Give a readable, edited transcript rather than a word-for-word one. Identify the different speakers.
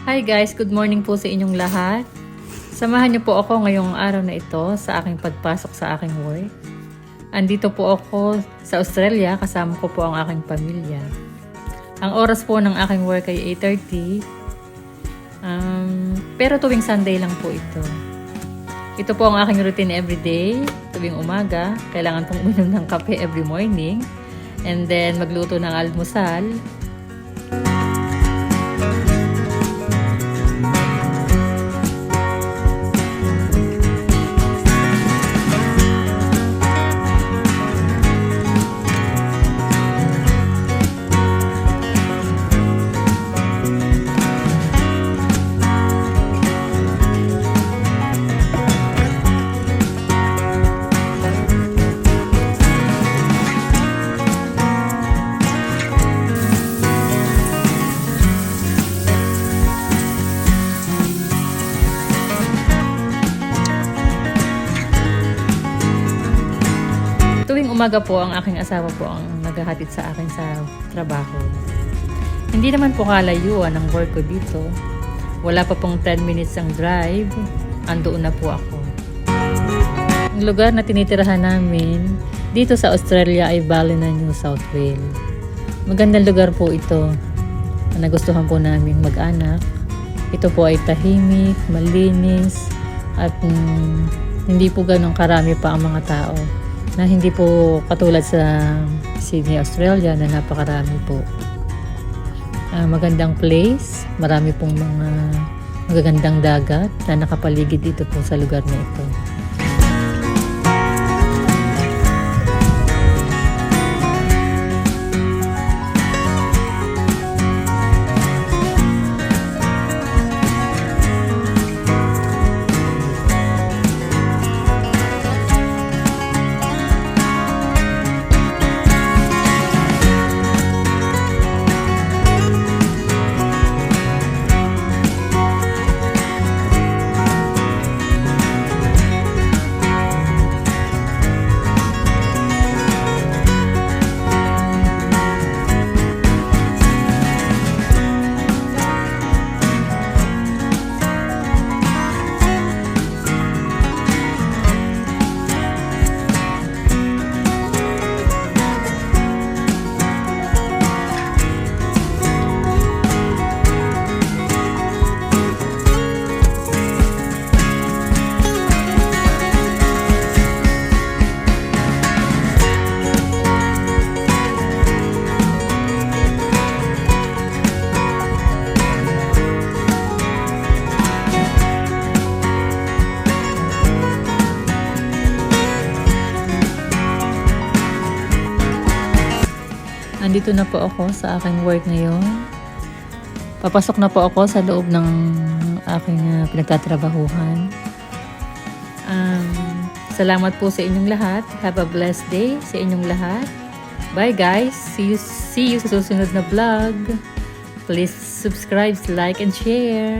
Speaker 1: Hi guys, good morning po sa inyong lahat. Samahan niyo po ako ngayong araw na ito sa aking pagpasok sa aking work. Andito po ako sa Australia, kasama ko po ang aking pamilya. Ang oras po ng aking work ay 8:30. Pero tuwing Sunday lang po ito. Ito po ang aking routine everyday. Tuwing umaga, kailangan pong uminom ng kape every morning. And then magluto ng almusal. Tuwing umaga po, ang aking asawa po ang naghahatid sa akin sa trabaho. Hindi naman po kalayuan ang work ko dito. Wala pa pong 10 minutes ang drive. Andoon na po ako. Ang lugar na tinitirahan namin dito sa Australia ay Ballina, New South Wales. Magandang lugar po ito. Nagustuhan po namin mag-anak. Ito po ay tahimik, malinis, at hindi po ganun karami pa ang mga tao. Na hindi po katulad sa Sydney, Australia na napakarami po. Magandang place, marami pong mga magagandang dagat na nakapaligid dito po sa lugar na ito. Andito na po ako sa aking work ngayon. Papasok na po ako sa loob ng aking pinagtatrabahuhan. Salamat po sa inyong lahat. Have a blessed day sa inyong lahat. Bye guys. See you sa susunod na vlog. Please subscribe, like, and share.